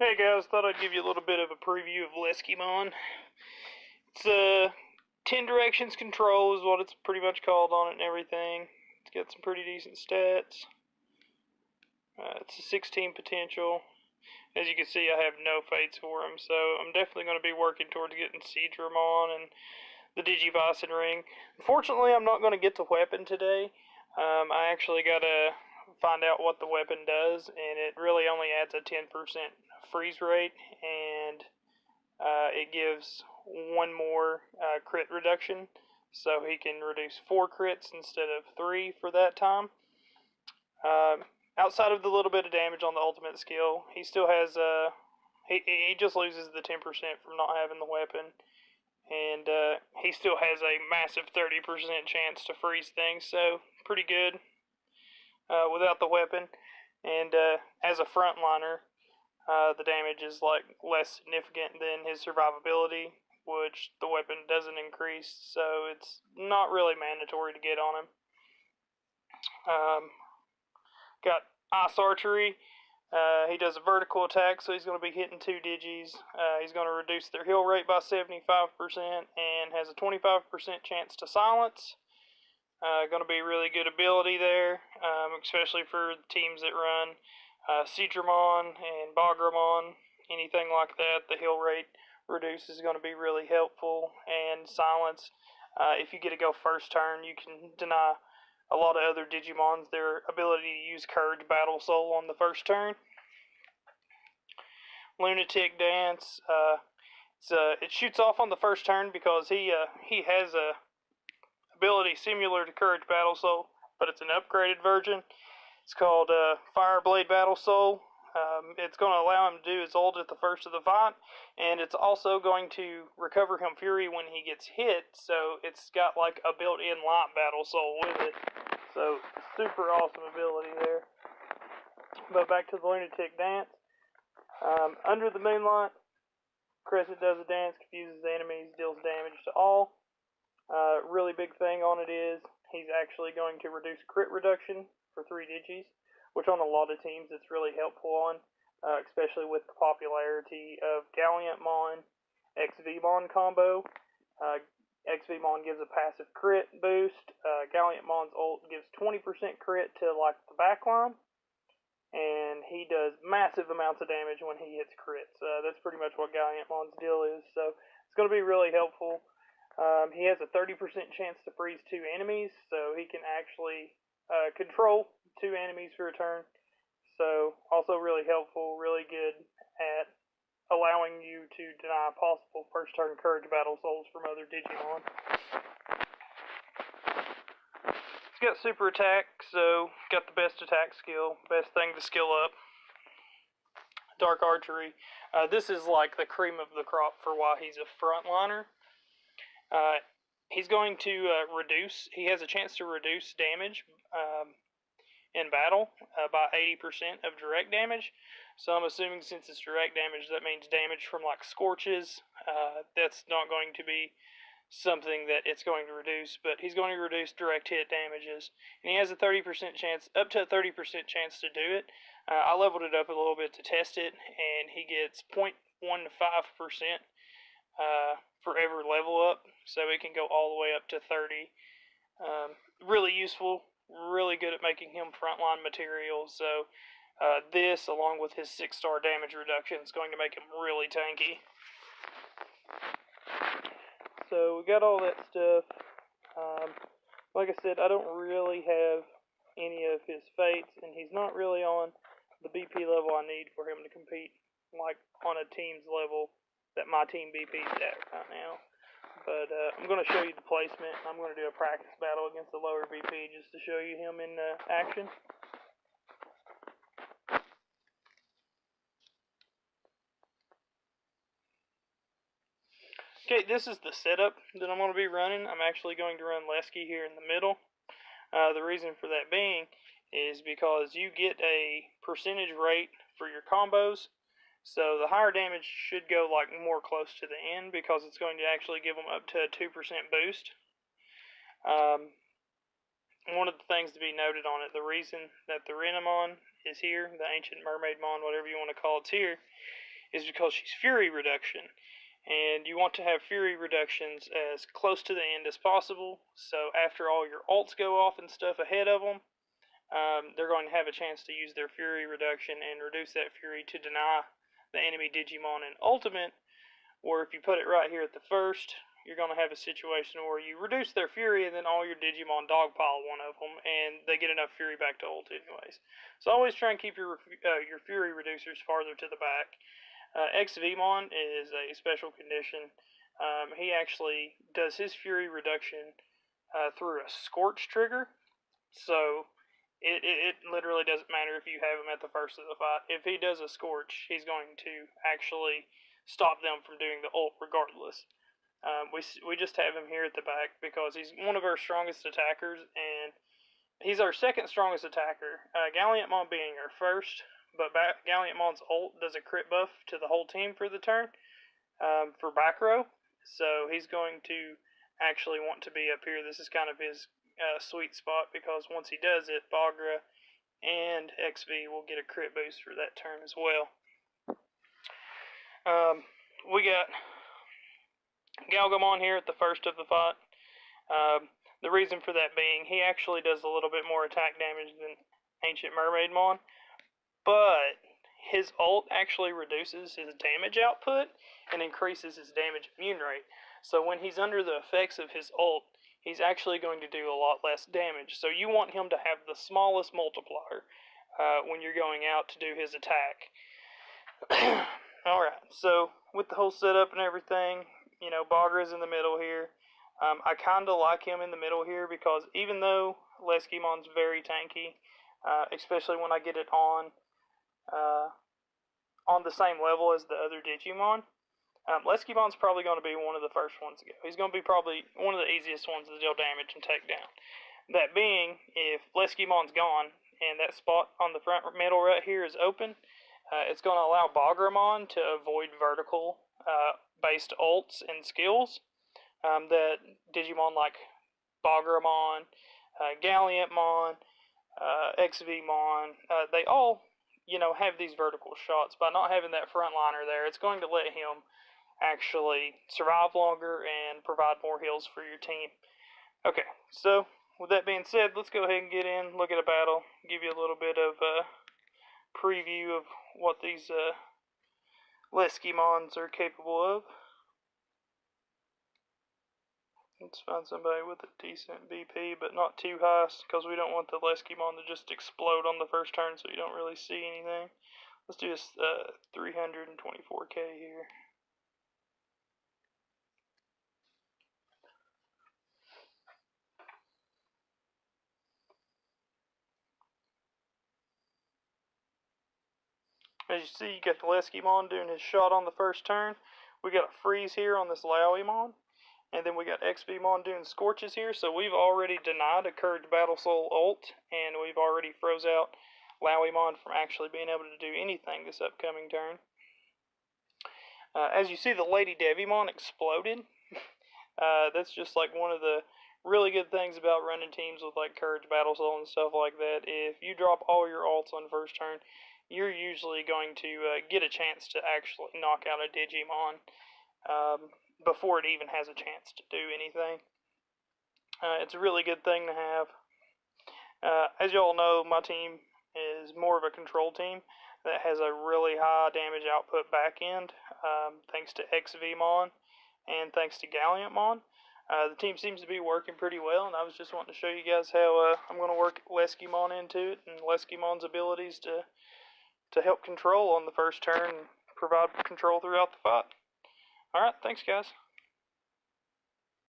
Hey guys, thought I'd give you a little bit of a preview of Leskimon. It's 10 directions control is what it's pretty much called on it and everything. It's got some pretty decent stats. It's a 16 potential. As you can see, I have no fates for him, so I'm definitely going to be working towards getting Digimon and the Digibison ring. Unfortunately, I'm not going to get the weapon today. I actually got to find out what the weapon does, and it really only adds a 10% freeze rate, and it gives one more crit reduction, so he can reduce 4 crits instead of 3 for that time. Outside of the little bit of damage on the ultimate skill, he still has he just loses the 10% from not having the weapon, and he still has a massive 30% chance to freeze things, so pretty good without the weapon. And as a frontliner, the damage is like less significant than his survivability, which the weapon doesn't increase, so it's not really mandatory to get on him. Got Ice Archery. He does a vertical attack, so he's going to be hitting 2 digis. He's going to reduce their heal rate by 75% and has a 25% chance to silence. Going to be a really good ability there, especially for teams that run Digimon and Bagramon, anything like that. The heal rate reduce is going to be really helpful, and silence. If you get to go first turn, you can deny a lot of other Digimons their ability to use Courage Battle Soul on the first turn. Lunatic Dance. It shoots off on the first turn because he has a ability similar to Courage Battle Soul, but it's an upgraded version. It's called Fire Blade Battle Soul. It's going to allow him to do his ult at the first of the fight, and it's also going to recover him Fury when he gets hit, so it's got like a built-in light Battle Soul with it. So, super awesome ability there. But back to the Lunatic Dance. Under the Moonlight, Crescent does a dance, confuses enemies, deals damage to all. Really big thing on it is he's actually going to reduce crit reduction for 3 digis, which on a lot of teams it's really helpful on, especially with the popularity of Galliantmon XVmon combo. XVmon gives a passive crit boost. Galliantmon's ult gives 20% crit to like the backline, and he does massive amounts of damage when he hits crits. That's pretty much what Galliantmon's deal is, so it's going to be really helpful. He has a 30% chance to freeze 2 enemies, so he can actually control 2 enemies for a turn. So, also really helpful, really good at allowing you to deny possible first turn Courage Battle Souls from other Digimon. It's got super attack, so got the best attack skill, best thing to skill up. Dark Archery. This is like the cream of the crop for why he's a frontliner. He's going to he has a chance to reduce damage in battle by 80% of direct damage. So I'm assuming since it's direct damage, that means damage from like scorches. That's not going to be something that it's going to reduce, but he's going to reduce direct hit damages. And he has a 30% chance, up to a 30% chance to do it. I leveled it up a little bit to test it, and he gets 0.15% for every level up, so it can go all the way up to 30. Really useful, really good at making him frontline material, so this, along with his 6-star damage reduction, is going to make him really tanky. So, we got all that stuff. Like I said, I don't really have any of his fates, and he's not really on the BP level I need for him to compete, like on a team's level that my team BP's at right now. But I'm going to show you the placement. I'm going to do a practice battle against the lower BP just to show you him in action. Okay, this is the setup that I'm going to be running. I'm actually going to run Lesky here in the middle. The reason for that being is because you get a percentage rate for your combos. So the higher damage should go like more close to the end because it's going to actually give them up to a 2% boost. One of the things to be noted on it, the reason that the Renamon is here, the Ancient Mermaid Mon, whatever you want to call it's here, is because she's Fury Reduction. And you want to have Fury reductions as close to the end as possible, so after all your ults go off and stuff ahead of them, they're going to have a chance to use their Fury reduction and reduce that Fury to deny the enemy Digimon in Ultimate, or if you put it right here at the first, you're going to have a situation where you reduce their Fury and then all your Digimon dogpile one of them, and they get enough Fury back to ult anyways. So always try and keep your Fury reducers farther to the back. XVmon is a special condition. He actually does his Fury reduction through a Scorch trigger, so it literally doesn't matter if you have him at the first of the fight. If he does a Scorch, he's going to actually stop them from doing the ult regardless. We just have him here at the back because he's one of our strongest attackers, and he's our second strongest attacker. Galliantmon being our first, but Galliantmon's ult does a crit buff to the whole team for the turn, for back row, so he's going to actually want to be up here. This is kind of his sweet spot, because once he does it, Bagra and XV will get a crit boost for that turn as well. We got Galgamon here at the first of the fight. The reason for that being, he actually does a little bit more attack damage than Ancient Mermaidmon, but his ult actually reduces his damage output and increases his damage immune rate. So when he's under the effects of his ult, he's actually going to do a lot less damage. So you want him to have the smallest multiplier when you're going out to do his attack. Alright, so with the whole setup and everything, you know, Bagra's in the middle here. I kind of like him in the middle here because even though Leskimon's very tanky, especially when I get it on the same level as the other Digimon, Leskimon's probably going to be one of the first ones to go. He's going to be probably one of the easiest ones to deal damage and take down. That being, if Leskimon's gone and that spot on the front middle right here is open, it's going to allow Bagramon to avoid vertical based ults and skills that Digimon like Bagramon, Galliantmon, XVmon, they all, you know, have these vertical shots. By not having that frontliner there, it's going to let him actually survive longer and provide more heals for your team. Okay, so with that being said, let's go ahead and get in, look at a battle, give you a little bit of a preview of what these Leskimons are capable of. Let's find somebody with a decent BP, but not too high, because we don't want the Leskimon to just explode on the first turn so you don't really see anything. Let's do this 324k here. As you see, you got the Leskimon doing his shot on the first turn. We got a freeze here on this Lowimon. And then we got XVmon doing Scorches here. So we've already denied a Courage Battle Soul ult, and we've already froze out Lowimon from actually being able to do anything this upcoming turn. As you see, the Lady Devimon exploded. That's just like one of the really good things about running teams with like Courage Battle Soul and stuff like that. If you drop all your ults on first turn, you're usually going to get a chance to actually knock out a Digimon before it even has a chance to do anything. It's a really good thing to have. As you all know, my team is more of a control team that has a really high damage output back end, thanks to XVmon and thanks to Galliantmon. The team seems to be working pretty well, and I was just wanting to show you guys how I'm going to work Leskimon into it, and Leskimon's abilities to help control on the first turn and provide control throughout the fight. Alright, thanks guys.